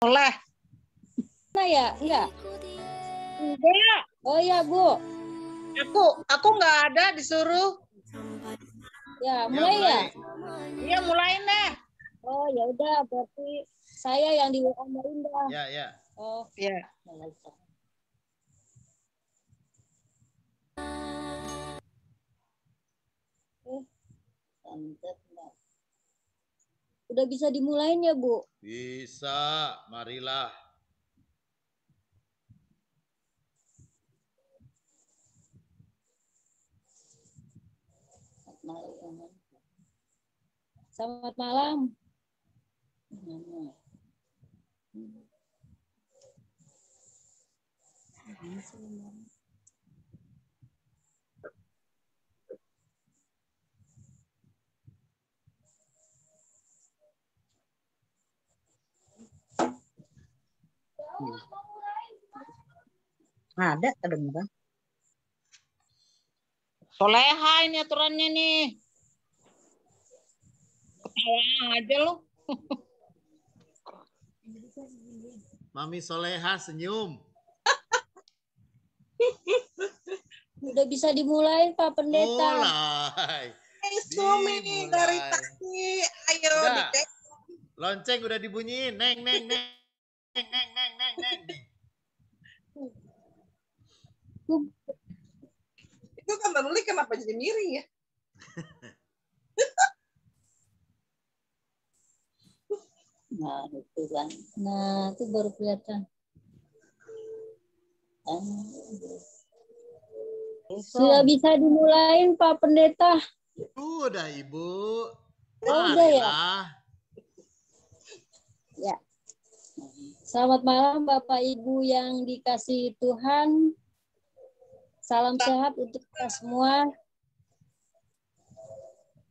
Oleh. Mana ya? Enggak. Enggak. Oh iya, Bu. Aku nggak ada disuruh. Ya, mulai ya? Iya, mulai deh. Oh, ya udah, berarti saya yang diomongin dah. Ya. Oh, ya. Udah bisa dimulain ya, Bu? Bisa, marilah. Selamat malam. Ada kedengeran. Soleha ini aturannya nih. Ketawa aja lu. Mami Soleha senyum. Udah bisa dimulai, Pak Pendeta. Mulai. Suami dari tadi. Ayo. Lonceng udah dibunyiin. Neng. Itu kan Luli kenapa jadi miring ya? Nah, itu kan. Nah, itu baru kelihatan. Sudah bisa dimulain, Pak Pendeta. Udah, Ibu. Udah ya? Ya. Selamat malam Bapak Ibu yang dikasihi Tuhan. Salam sehat untuk kita semua.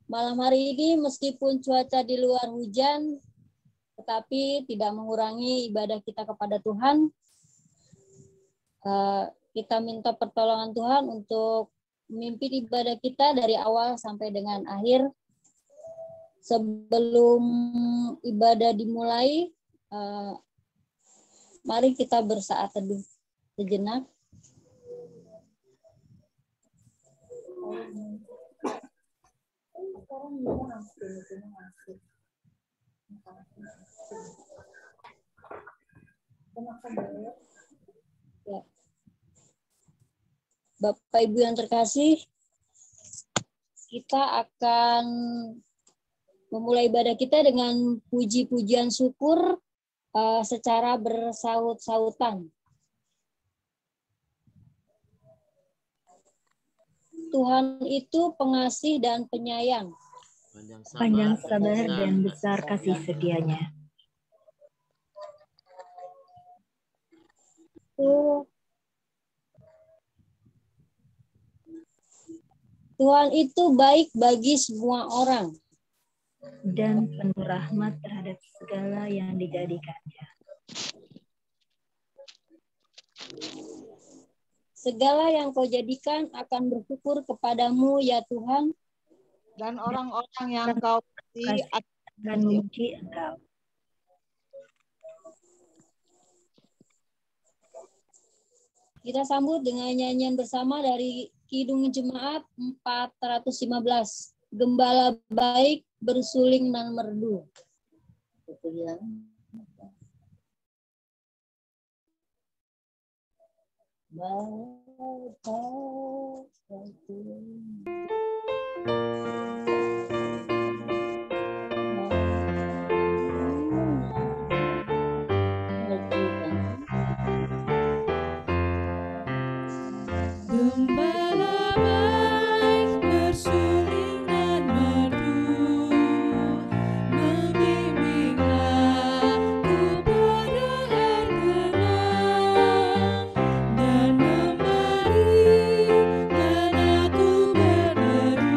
Malam hari ini meskipun cuaca di luar hujan, tetapi tidak mengurangi ibadah kita kepada Tuhan. Kita minta pertolongan Tuhan untuk memimpin ibadah kita dari awal sampai dengan akhir. Sebelum ibadah dimulai, mari kita bersaat teduh sejenak. Ya. Bapak Ibu yang terkasih, kita akan memulai ibadah kita dengan puji-pujian syukur secara bersaut-sautan. Tuhan itu pengasih dan penyayang. Panjang sabar dan besar kasih setianya. Tuhan itu baik bagi semua orang. Dan penuh rahmat terhadap segala yang dijadikannya. Segala yang kau jadikan akan bersyukur kepadamu ya Tuhan. Dan orang-orang yang kau kasih akan memuji Engkau. Kita sambut dengan nyanyian bersama dari Kidung Jemaat 415. Gembala baik bersuling nan merdu. Gembala baik bersuling nan merdu, membimbing aku pada air tenang, dan memberikan aku berteduh.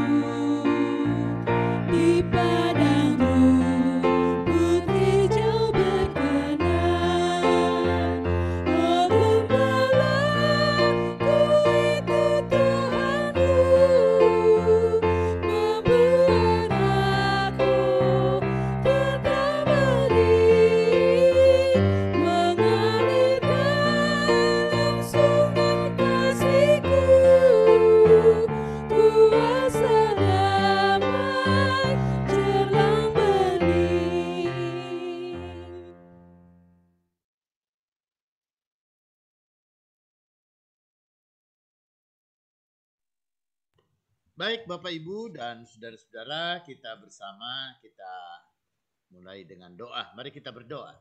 Baik Bapak Ibu dan saudara-saudara, kita bersama kita mulai dengan doa. Mari kita berdoa.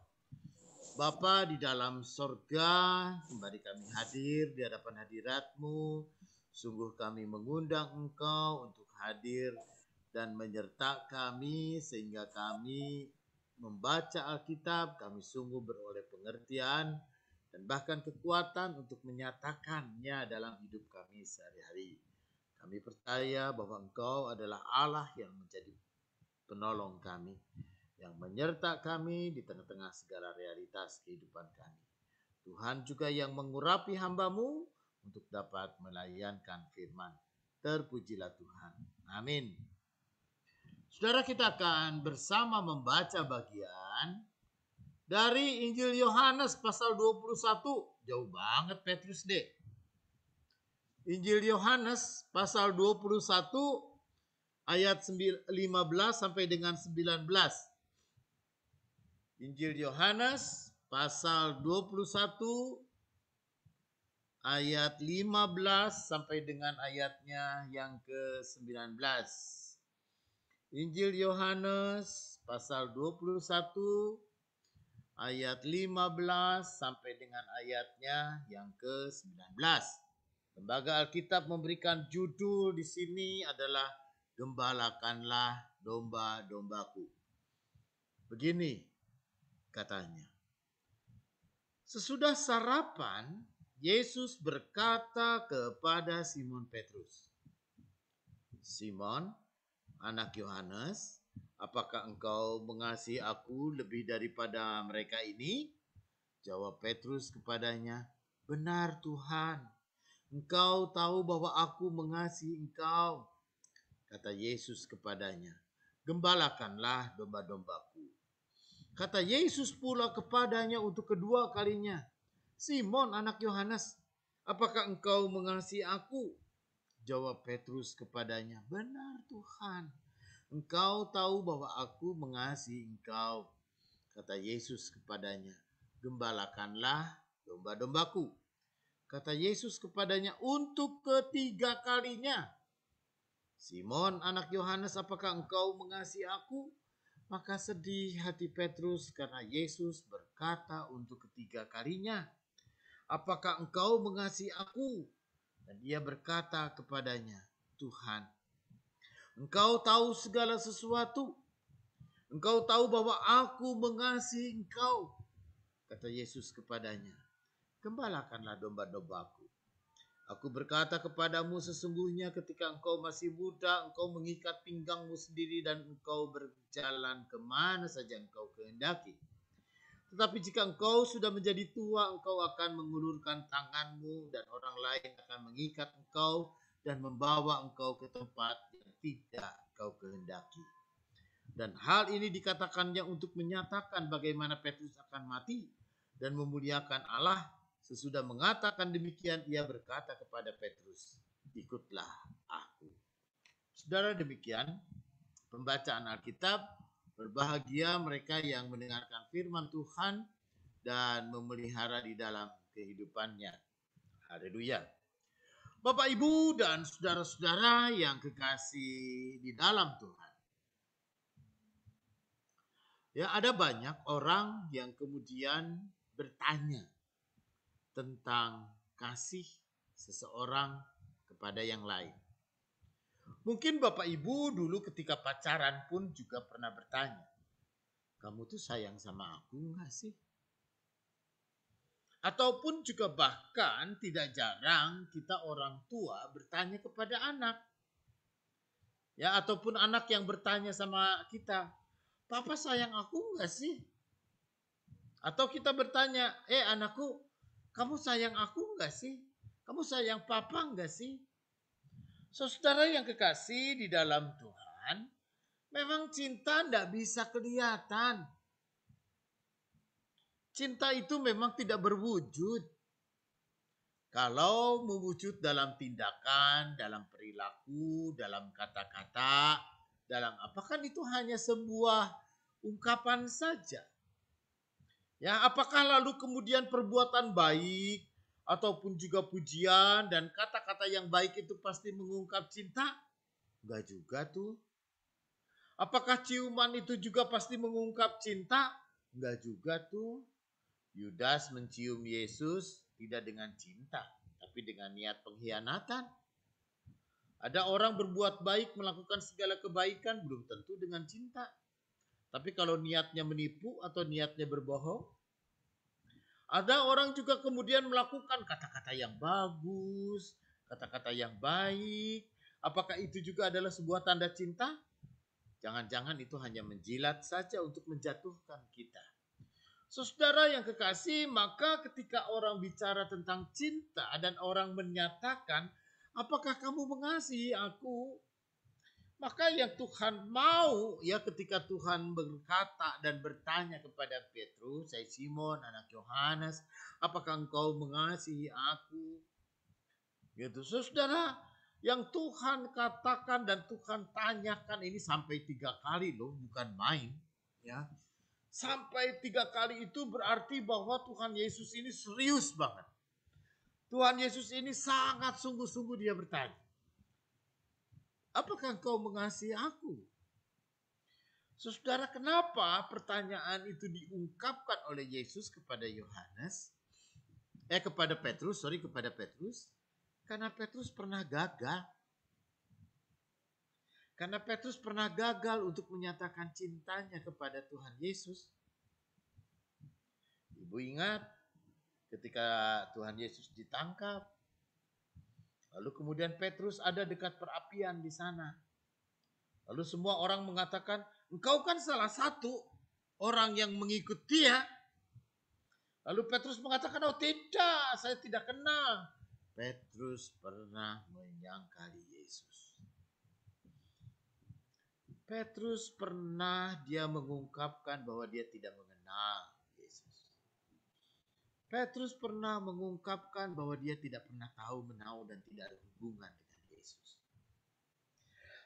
Bapa di dalam sorga, kembali kami hadir di hadapan hadirat-Mu. Sungguh kami mengundang Engkau untuk hadir dan menyertai kami sehingga kami membaca Alkitab, kami sungguh beroleh pengertian dan bahkan kekuatan untuk menyatakannya dalam hidup kami sehari-hari. Kami percaya bahwa Engkau adalah Allah yang menjadi penolong kami, yang menyertai kami di tengah-tengah segala realitas kehidupan kami. Tuhan juga yang mengurapi hamba-Mu untuk dapat melayankan firman. Terpujilah Tuhan. Amin. Saudara, kita akan bersama membaca bagian dari Injil Yohanes pasal 21. Jauh banget Petrus deh. Injil Yohanes pasal 21 ayat 15 sampai dengan 19. Injil Yohanes pasal 21 ayat 15 sampai dengan ayatnya yang ke-19. Injil Yohanes pasal 21 ayat 15 sampai dengan ayatnya yang ke-19. Lembaga Alkitab memberikan judul di sini adalah Gembalakanlah domba-dombaku. Begini katanya. Sesudah sarapan, Yesus berkata kepada Simon Petrus, "Simon, anak Yohanes, apakah engkau mengasihi aku lebih daripada mereka ini?" Jawab Petrus kepadanya, "Benar Tuhan, Engkau tahu bahwa aku mengasihi Engkau." Kata Yesus kepadanya, "Gembalakanlah domba-dombaku." Kata Yesus pula kepadanya untuk kedua kalinya, "Simon anak Yohanes, apakah engkau mengasihi aku?" Jawab Petrus kepadanya, "Benar Tuhan, Engkau tahu bahwa aku mengasihi Engkau." Kata Yesus kepadanya, "Gembalakanlah domba-dombaku." Kata Yesus kepadanya untuk ketiga kalinya, "Simon anak Yohanes, apakah engkau mengasihi aku?" Maka sedih hati Petrus karena Yesus berkata untuk ketiga kalinya, "Apakah engkau mengasihi aku?" Dan dia berkata kepadanya, "Tuhan, Engkau tahu segala sesuatu. Engkau tahu bahwa aku mengasihi Engkau." Kata Yesus kepadanya, "Gembalakanlah domba-dombaku. Aku berkata kepadamu, sesungguhnya ketika engkau masih muda, engkau mengikat pinggangmu sendiri dan engkau berjalan kemana saja engkau kehendaki. Tetapi jika engkau sudah menjadi tua, engkau akan mengulurkan tanganmu dan orang lain akan mengikat engkau dan membawa engkau ke tempat yang tidak engkau kehendaki." Dan hal ini dikatakannya untuk menyatakan bagaimana Petrus akan mati dan memuliakan Allah. Sesudah mengatakan demikian, ia berkata kepada Petrus, "Ikutlah aku." Saudara, demikian pembacaan Alkitab. Berbahagia mereka yang mendengarkan firman Tuhan dan memelihara di dalam kehidupannya. Haleluya. Bapak, Ibu, dan saudara-saudara yang kekasih di dalam Tuhan. Ya, ada banyak orang yang kemudian bertanya tentang kasih seseorang kepada yang lain. Mungkin Bapak Ibu dulu ketika pacaran pun juga pernah bertanya, "Kamu tuh sayang sama aku enggak sih?" Ataupun juga bahkan tidak jarang kita orang tua bertanya kepada anak. Ya, ataupun anak yang bertanya sama kita, "Papa sayang aku enggak sih?" Atau kita bertanya, "Anakku, kamu sayang aku enggak sih? Kamu sayang papa enggak sih?" Saudara yang kekasih di dalam Tuhan, memang cinta tidak bisa kelihatan. Cinta itu memang tidak berwujud. Kalau mewujud dalam tindakan, dalam perilaku, dalam kata-kata, dalam apa, kan itu hanya sebuah ungkapan saja. Ya, apakah lalu kemudian perbuatan baik ataupun juga pujian dan kata-kata yang baik itu pasti mengungkap cinta? Enggak juga tuh. Apakah ciuman itu juga pasti mengungkap cinta? Enggak juga tuh. Yudas mencium Yesus tidak dengan cinta, tapi dengan niat pengkhianatan. Ada orang berbuat baik, melakukan segala kebaikan, belum tentu dengan cinta. Tapi kalau niatnya menipu atau niatnya berbohong, ada orang juga kemudian melakukan kata-kata yang bagus, kata-kata yang baik. Apakah itu juga adalah sebuah tanda cinta? Jangan-jangan itu hanya menjilat saja untuk menjatuhkan kita. Saudara yang kekasih, maka ketika orang bicara tentang cinta dan orang menyatakan, apakah kamu mengasihi aku? Maka yang Tuhan mau, ya ketika Tuhan berkata dan bertanya kepada Petrus, "Hai Simon, anak Yohanes, apakah engkau mengasihi aku?" Gitu, saudara. Yang Tuhan katakan dan Tuhan tanyakan ini sampai 3 kali loh, bukan main. Ya, sampai 3 kali itu berarti bahwa Tuhan Yesus ini serius banget. Tuhan Yesus ini sangat sungguh-sungguh dia bertanya, apakah engkau mengasihi aku? Saudara, kenapa pertanyaan itu diungkapkan oleh Yesus kepada kepada Petrus? Karena Petrus pernah gagal. Karena Petrus pernah gagal untuk menyatakan cintanya kepada Tuhan Yesus. Ibu ingat ketika Tuhan Yesus ditangkap, lalu kemudian Petrus ada dekat perapian di sana. Lalu semua orang mengatakan, engkau kan salah satu orang yang mengikut dia. Lalu Petrus mengatakan, oh tidak, saya tidak kenal. Petrus pernah menyangkali Yesus. Petrus pernah dia mengungkapkan bahwa dia tidak mengenal Yesus. Petrus pernah mengungkapkan bahwa dia tidak pernah tahu menau dan tidak ada hubungan dengan Yesus.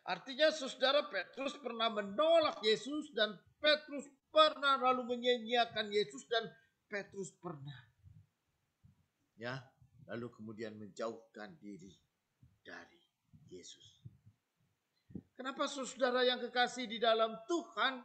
Artinya saudara, Petrus pernah menolak Yesus dan Petrus pernah lalu menyanyiakan Yesus dan Petrus pernah lalu kemudian menjauhkan diri dari Yesus. Kenapa saudara yang kekasih di dalam Tuhan?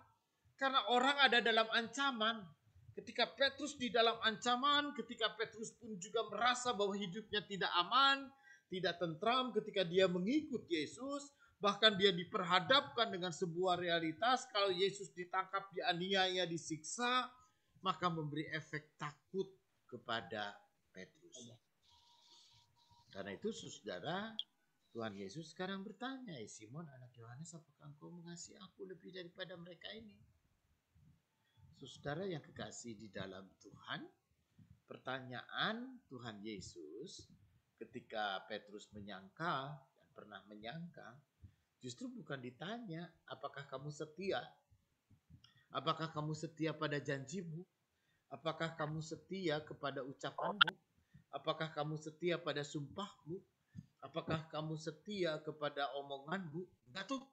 Karena orang ada dalam ancaman. Ketika Petrus di dalam ancaman, ketika Petrus pun juga merasa bahwa hidupnya tidak aman, tidak tentram ketika dia mengikut Yesus, bahkan dia diperhadapkan dengan sebuah realitas kalau Yesus ditangkap, dianiaya, disiksa, maka memberi efek takut kepada Petrus. Karena itu saudara, Tuhan Yesus sekarang bertanya, Simon anak Yohanes, apakah engkau mengasihi aku lebih daripada mereka ini? Saudara yang kekasih di dalam Tuhan, pertanyaan Tuhan Yesus ketika Petrus menyangkal dan pernah menyangkal, justru bukan ditanya, apakah kamu setia? Apakah kamu setia pada janjimu? Apakah kamu setia kepada ucapanmu? Apakah kamu setia pada sumpahmu? Apakah kamu setia kepada omonganmu? Enggak tuh.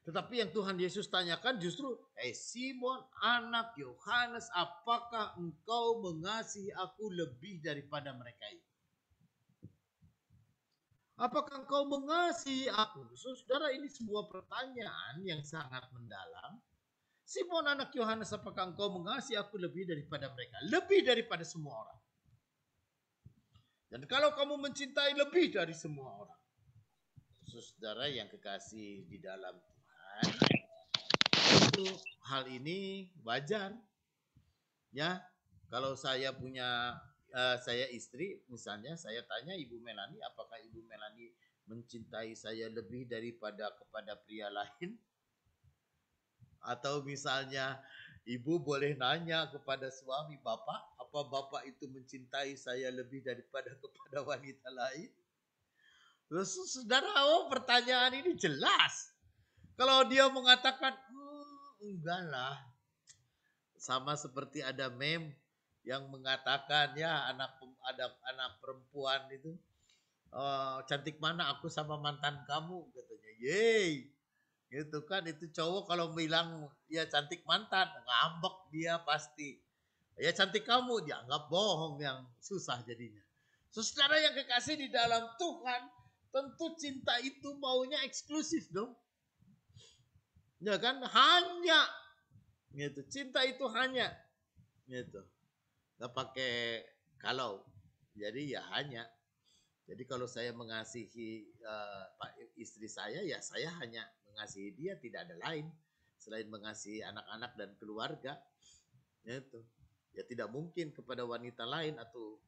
Tetapi yang Tuhan Yesus tanyakan justru, Simon anak Yohanes, apakah engkau mengasihi aku lebih daripada mereka ini? Apakah engkau mengasihi aku? Saudara, ini sebuah pertanyaan yang sangat mendalam. Simon anak Yohanes, apakah engkau mengasihi aku lebih daripada mereka? Lebih daripada semua orang. Dan kalau kamu mencintai lebih dari semua orang, saudara yang kekasih di dalam Tuhan, itu hal ini wajar. Ya, kalau saya punya saya istri, misalnya saya tanya Ibu Melani, apakah Ibu Melani mencintai saya lebih daripada kepada pria lain? Atau misalnya ibu boleh nanya kepada suami, bapak, apa bapak itu mencintai saya lebih daripada kepada wanita lain? Terus saudara, pertanyaan ini jelas. Kalau dia mengatakan, enggak lah. Sama seperti ada meme yang mengatakan, ya ada anak perempuan itu, cantik mana aku sama mantan kamu, katanya. Yeay. Gitu kan, itu cowok kalau bilang ya cantik mantan, ngambek dia pasti. Ya cantik kamu, dianggap bohong, yang susah jadinya. Saudara yang kekasih di dalam Tuhan, tentu cinta itu maunya eksklusif dong. Ya kan? Hanya gitu. Cinta itu hanya gitu. Gak pakai kalau. Jadi ya hanya. Jadi kalau saya mengasihi istri saya, ya saya hanya mengasihi dia, tidak ada lain selain mengasihi anak-anak dan keluarga. Itu. Ya tidak mungkin kepada wanita lain atau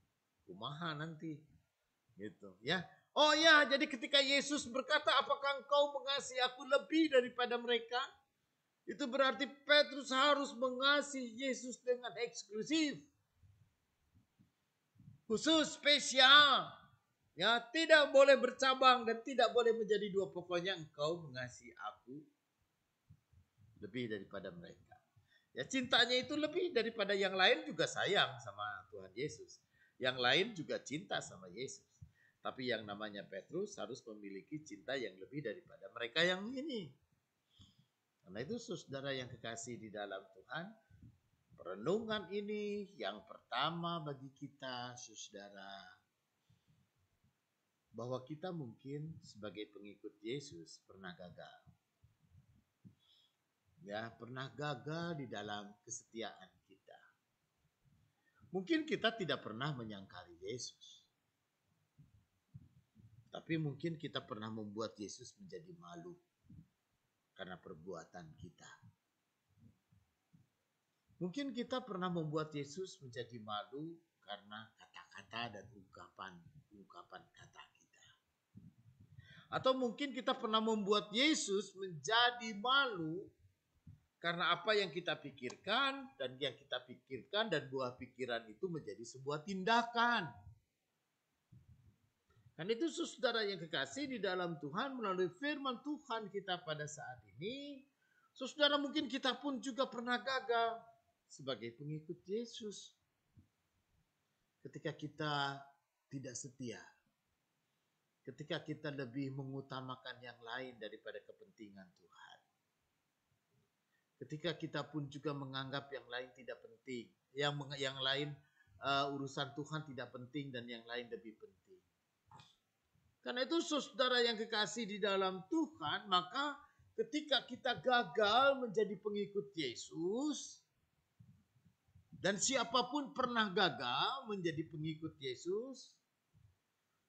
kumaha nanti. Gitu, ya. Oh ya, jadi ketika Yesus berkata, "Apakah engkau mengasihi aku lebih daripada mereka?" Itu berarti Petrus harus mengasihi Yesus dengan eksklusif. Khusus, spesial. Ya, tidak boleh bercabang dan tidak boleh menjadi dua. Pokoknya engkau mengasihi aku lebih daripada mereka. Ya, cintanya itu lebih daripada yang lain juga sayang sama Tuhan Yesus. Yang lain juga cinta sama Yesus. Tapi yang namanya Petrus harus memiliki cinta yang lebih daripada mereka yang ini. Karena itu saudara yang kekasih di dalam Tuhan, perenungan ini yang pertama bagi kita saudara, bahwa kita mungkin sebagai pengikut Yesus pernah gagal. Ya, pernah gagal di dalam kesetiaan kita. Mungkin kita tidak pernah menyangkali Yesus. Tapi mungkin kita pernah membuat Yesus menjadi malu karena perbuatan kita. Mungkin kita pernah membuat Yesus menjadi malu karena kata-kata dan ungkapan kata kita. Atau mungkin kita pernah membuat Yesus menjadi malu karena apa yang kita pikirkan dan yang kita pikirkan dan buah pikiran itu menjadi sebuah tindakan. Dan itu saudara yang kekasih di dalam Tuhan, melalui firman Tuhan kita pada saat ini, saudara mungkin kita pun juga pernah gagal sebagai pengikut Yesus. Ketika kita tidak setia. Ketika kita lebih mengutamakan yang lain daripada kepentingan Tuhan. Ketika kita pun juga menganggap yang lain tidak penting. Yang lain urusan Tuhan tidak penting dan yang lain lebih penting. Karena itu saudara yang kekasih di dalam Tuhan, maka ketika kita gagal menjadi pengikut Yesus, dan siapapun pernah gagal menjadi pengikut Yesus,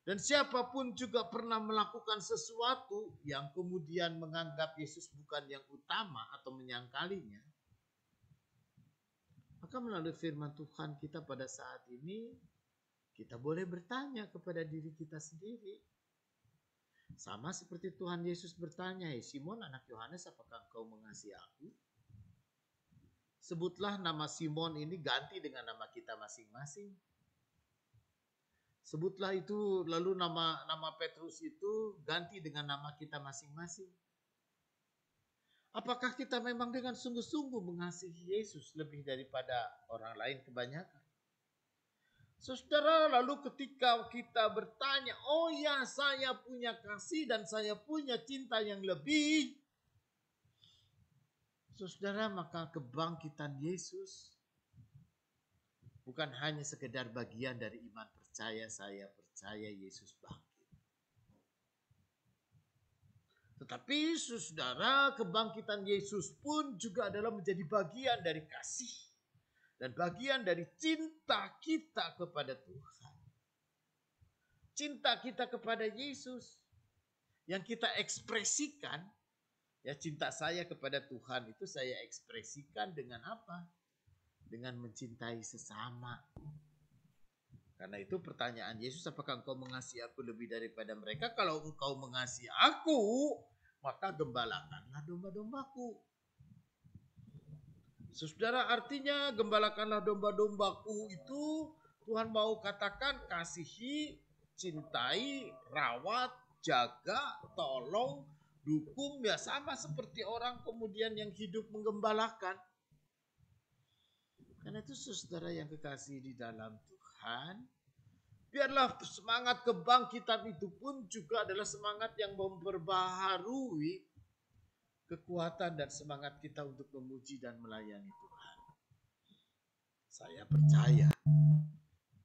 dan siapapun juga pernah melakukan sesuatu yang kemudian menganggap Yesus bukan yang utama atau menyangkalinya, maka melalui firman Tuhan kita pada saat ini, kita boleh bertanya kepada diri kita sendiri. Sama seperti Tuhan Yesus bertanya, "Hei Simon anak Yohanes, apakah engkau mengasihi aku?" Sebutlah nama Simon ini ganti dengan nama kita masing-masing. Sebutlah itu, lalu nama Petrus itu ganti dengan nama kita masing-masing. Apakah kita memang dengan sungguh-sungguh mengasihi Yesus lebih daripada orang lain kebanyakan? Saudara, lalu ketika kita bertanya, oh ya saya punya kasih dan saya punya cinta yang lebih. Saudara, maka kebangkitan Yesus bukan hanya sekedar bagian dari iman percaya, saya percaya Yesus bangkit. Tetapi saudara, kebangkitan Yesus pun juga adalah menjadi bagian dari kasih. Dan bagian dari cinta kita kepada Tuhan. Cinta kita kepada Yesus. Yang kita ekspresikan. Ya, cinta saya kepada Tuhan itu saya ekspresikan dengan apa? Dengan mencintai sesama. Karena itu pertanyaan Yesus, apakah engkau mengasihi aku lebih daripada mereka? Kalau engkau mengasihi aku, maka gembalakanlah domba-dombaku. Saudara, artinya gembalakanlah domba-dombaku itu Tuhan mau katakan kasihi, cintai, rawat, jaga, tolong, dukung, ya sama seperti orang kemudian yang hidup menggembalakan. Karena itu saudara yang kekasih di dalam Tuhan, biarlah semangat kebangkitan itu pun juga adalah semangat yang memperbaharui kekuatan dan semangat kita untuk memuji dan melayani Tuhan. Saya percaya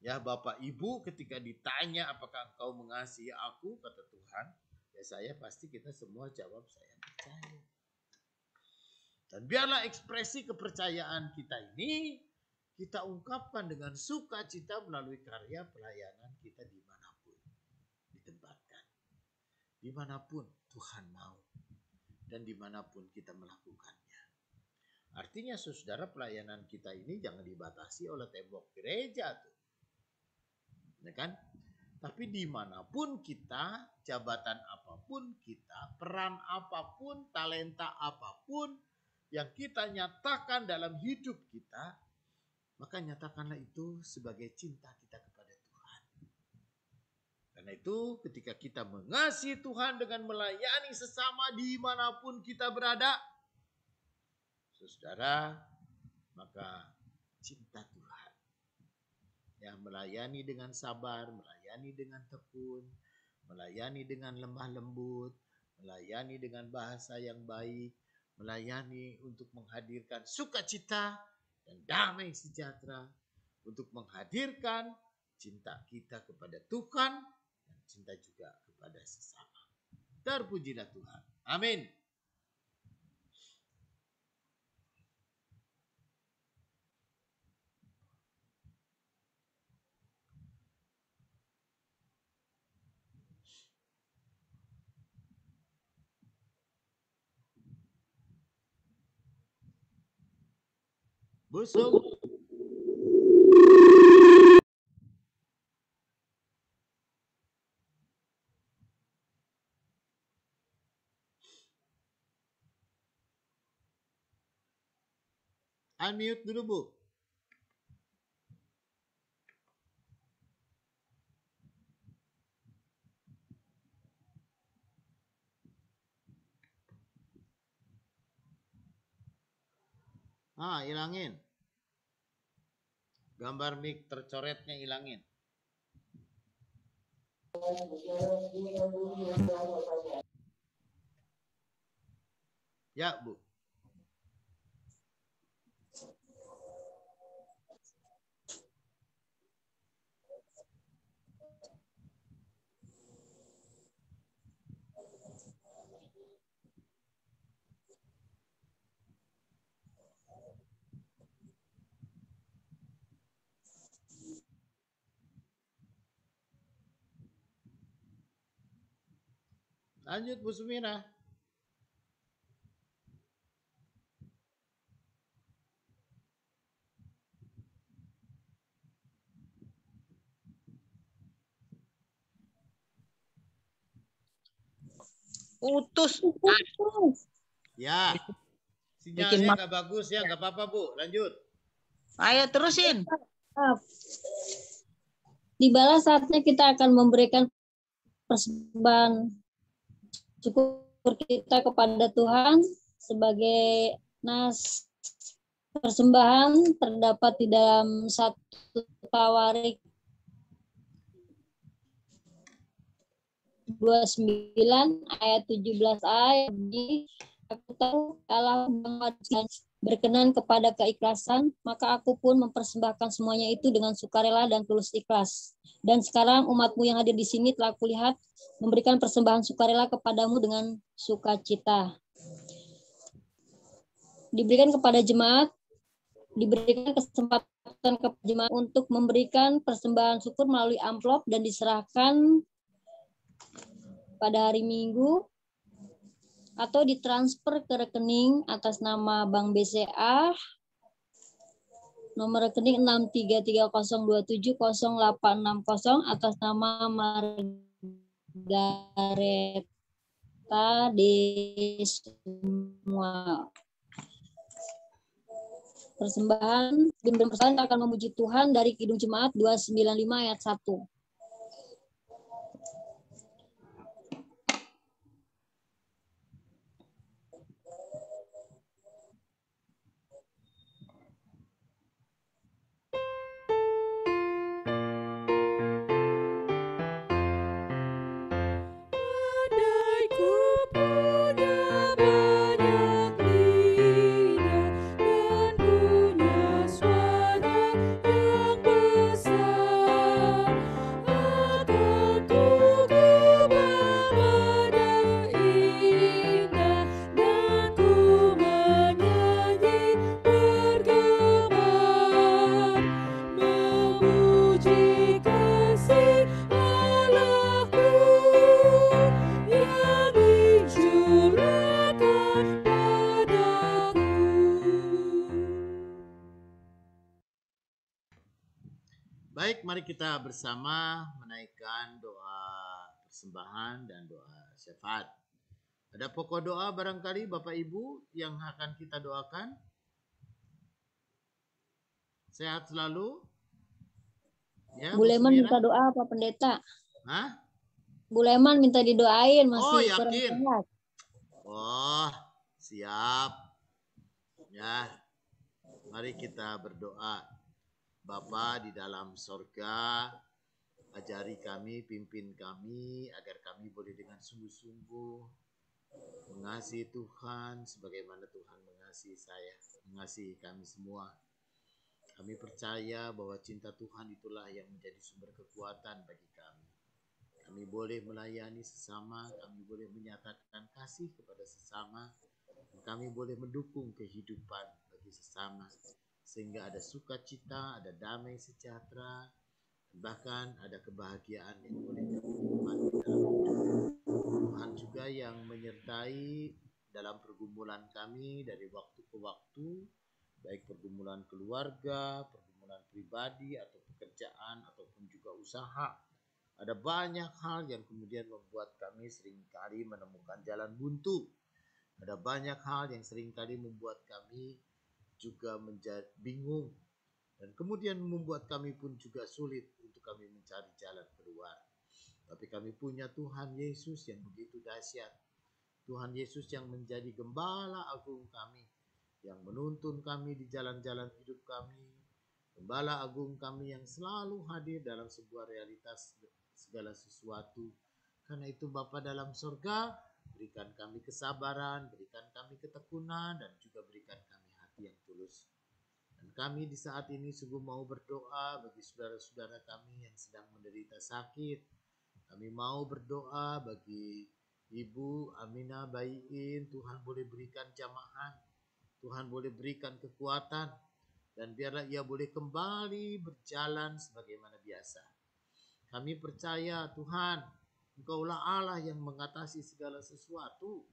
Ya, Bapak Ibu ketika ditanya apakah engkau mengasihi aku, kata Tuhan, ya saya pasti kita semua jawab saya percaya. Dan biarlah ekspresi kepercayaan kita ini kita ungkapkan dengan sukacita melalui karya pelayanan kita dimanapun ditempatkan. Dimanapun Tuhan mau dan dimanapun kita melakukannya. Artinya saudara, pelayanan kita ini jangan dibatasi oleh tembok gereja tuh. Ya kan? Tapi dimanapun kita, jabatan apapun kita, peran apapun, talenta apapun yang kita nyatakan dalam hidup kita, maka nyatakanlah itu sebagai cinta kita kepada Tuhan. Karena itu ketika kita mengasihi Tuhan dengan melayani sesama dimanapun kita berada, saudara, maka cinta Tuhan. Ya, melayani dengan sabar, melayani dengan tekun, melayani dengan lemah lembut, melayani dengan bahasa yang baik, melayani untuk menghadirkan sukacita dan damai sejahtera, untuk menghadirkan cinta kita kepada Tuhan dan cinta juga kepada sesama. Terpujilah Tuhan. Amin. Busuk. Unmute dulu, Bu. Hilangin. Gambar mic tercoretnya hilangin. Ya, Bu. Lanjut, Bu Sumira. Putus. Ya. Sinyalnya nggak bagus ya, nggak apa-apa, Bu. Lanjut. Ayo terusin. Tibalah saatnya kita akan memberikan persembahan syukur kita kepada Tuhan sebagai persembahan terdapat di dalam 1 Tawarik 29 ayat 17a. Aku tahu Allah berkenan kepada keikhlasan, maka aku pun mempersembahkan semuanya itu dengan sukarela dan tulus ikhlas. Dan sekarang umatmu yang hadir di sini telah kulihat memberikan persembahan sukarela kepadamu dengan sukacita. Diberikan kepada jemaat, diberikan kesempatan kepada jemaat untuk memberikan persembahan syukur melalui amplop dan diserahkan pada hari Minggu atau ditransfer ke rekening atas nama Bank BCA nomor rekening 633027080 atas nama Margareta Desmual. Persembahan akan memuji Tuhan dari Kidung Jemaat 295 ayat 1. Andai ku punya banyak lidah dan punya suara yang besar, Baik, mari kita bersama menaikkan doa persembahan dan doa syafaat. Ada pokok doa barangkali Bapak Ibu yang akan kita doakan? Sehat selalu? Ya, Bu Bu Leman Semira? minta doa Pak Pendeta. Hah? Bu Leman minta didoain Oh, masih kurang yakin? sehat. Oh, siap. Ya, mari kita berdoa. Bapa di dalam sorga, ajari kami, pimpin kami, agar kami boleh dengan sungguh-sungguh mengasihi Tuhan, sebagaimana Tuhan mengasihi saya, mengasihi kami semua. Kami percaya bahwa cinta Tuhan itulah yang menjadi sumber kekuatan bagi kami. Kami boleh melayani sesama, kami boleh menyatakan kasih kepada sesama, dan kami boleh mendukung kehidupan bagi sesama. Sehingga ada sukacita, ada damai sejahtera, bahkan ada kebahagiaan yang boleh kami nikmati dalam hidup. Tuhan juga yang menyertai dalam pergumulan kami dari waktu ke waktu, baik pergumulan keluarga, pergumulan pribadi, atau pekerjaan, ataupun juga usaha. Ada banyak hal yang kemudian membuat kami seringkali menemukan jalan buntu. Ada banyak hal yang seringkali membuat kami juga menjadi bingung. Dan kemudian membuat kami pun juga sulit untuk kami mencari jalan keluar. Tapi kami punya Tuhan Yesus yang begitu dahsyat. Tuhan Yesus yang menjadi gembala agung kami, yang menuntun kami di jalan-jalan hidup kami. Gembala agung kami yang selalu hadir dalam sebuah realitas segala sesuatu. Karena itu Bapa dalam sorga, berikan kami kesabaran, berikan kami ketekunan, dan juga berikan kami hati yang tulus. Dan kami di saat ini sungguh mau berdoa bagi saudara-saudara kami yang sedang menderita sakit. Kami mau berdoa bagi Ibu Aminah Bayin, Tuhan boleh berikan jamahan, Tuhan boleh berikan kekuatan, dan biarlah ia boleh kembali berjalan sebagaimana biasa. Kami percaya Tuhan, Engkaulah Allah yang mengatasi segala sesuatu.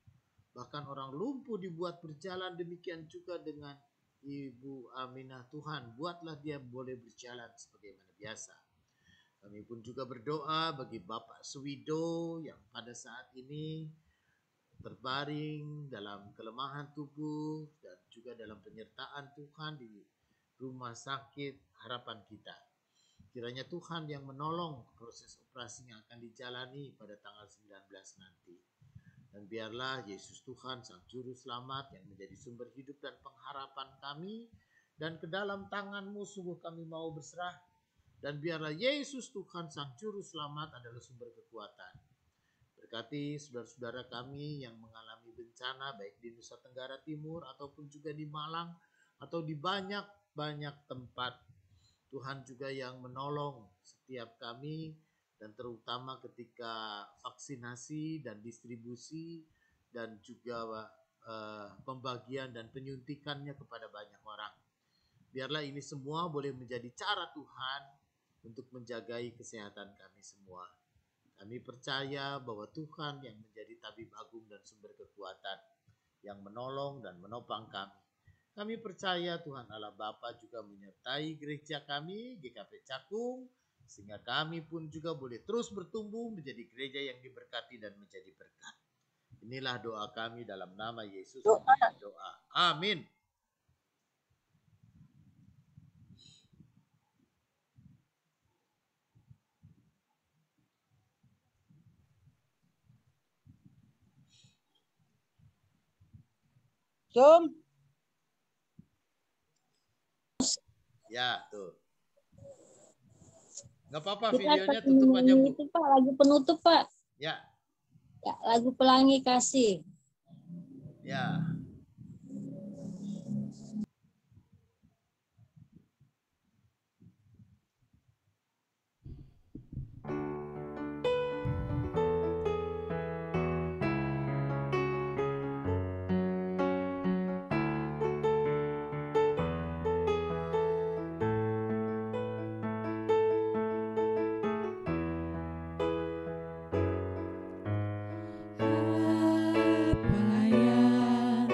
Bahkan orang lumpuh dibuat berjalan, demikian juga dengan Ibu Aminah. Tuhan, buatlah dia boleh berjalan sebagaimana biasa. Kami pun juga berdoa bagi Bapak Suwido yang pada saat ini terbaring dalam kelemahan tubuh dan juga dalam penyertaan Tuhan di rumah sakit Harapan Kita. Kiranya Tuhan yang menolong proses operasi yang akan dijalani pada tanggal 19 nanti. Dan biarlah Yesus Tuhan Sang Juru Selamat yang menjadi sumber hidup dan pengharapan kami, dan ke dalam tangan-Mu sungguh kami mau berserah. Dan biarlah Yesus Tuhan Sang Juru Selamat adalah sumber kekuatan. Berkati saudara-saudara kami yang mengalami bencana baik di Nusa Tenggara Timur ataupun juga di Malang atau di banyak-banyak tempat. Tuhan juga yang menolong setiap kami, dan terutama ketika vaksinasi dan distribusi dan juga pembagian dan penyuntikannya kepada banyak orang. Biarlah ini semua boleh menjadi cara Tuhan untuk menjagai kesehatan kami semua. Kami percaya bahwa Tuhan yang menjadi tabib agung dan sumber kekuatan, yang menolong dan menopang kami. Kami percaya Tuhan Allah Bapa juga menyertai gereja kami, GKP Cakung, sehingga kami pun juga boleh terus bertumbuh menjadi gereja yang diberkati dan menjadi berkat. Inilah doa kami dalam nama Yesus. Doa. Amin. Zoom. Ya, tuh. Nggak apa-apa, Kita videonya tutup aja, Bu. itu Pak, lagu penutup Pak. Ya, Ya, lagu Pelangi Kasih. ya. Apa yang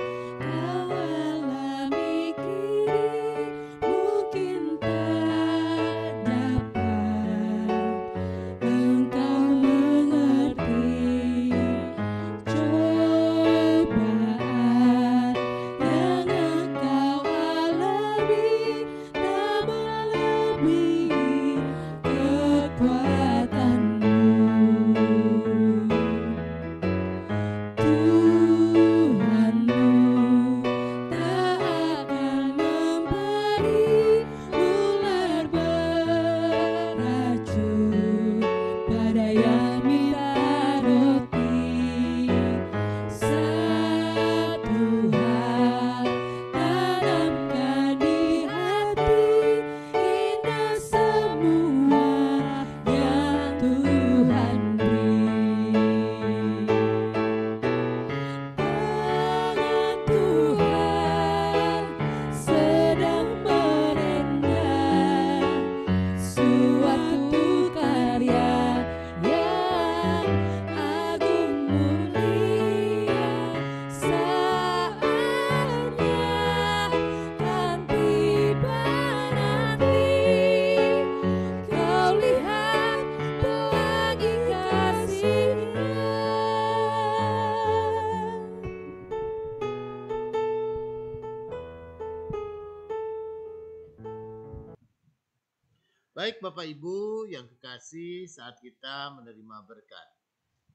Baik Bapak Ibu yang kekasih, saat kita menerima berkat.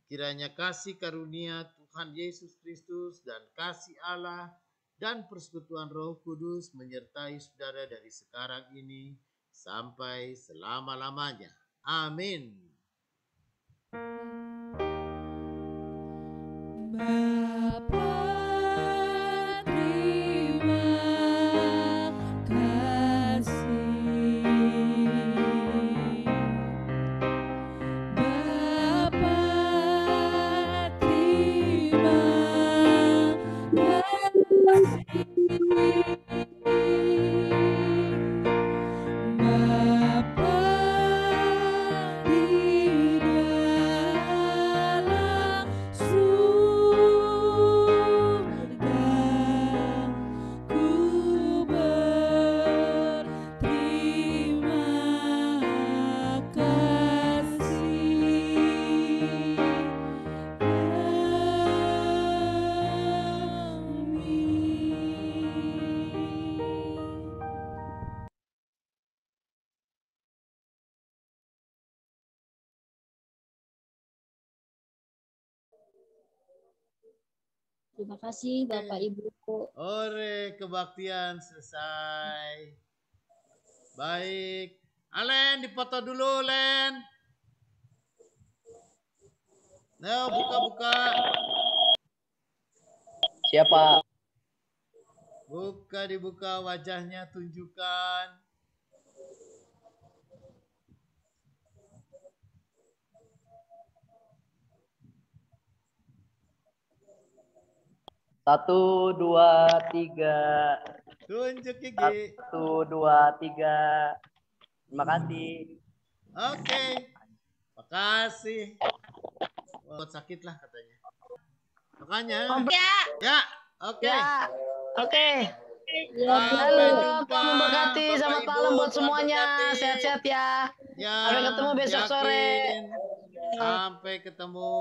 Kiranya kasih karunia Tuhan Yesus Kristus dan kasih Allah dan persekutuan Roh Kudus menyertai saudara dari sekarang ini sampai selama-lamanya. Amin. Bapa, terima kasih. Bapa, terima kasih. Bapa di dalam surga, ku berterima kasih. Amin. Terima kasih Bapak Ibu. Ore, kebaktian selesai. Baik. Alen, dipoto dulu, Len. Nah, buka-buka. Siapa? Buka, dibuka wajahnya, tunjukkan. Satu, dua, tiga. Tunjuk gigi. 1, 2, 3. Terima kasih. Oke. Makasih. Buat sakit lah katanya. Makanya. Ya, Ya, oke. ya, oke. Ya, Sampai Halo, jumpa. Tuhan memberkati. Bapak Selamat Ibu, malam buat Tuhan semuanya. berkati. Sehat-sehat ya. Ya, Sampai ketemu besok sore. yakin. Sampai ketemu.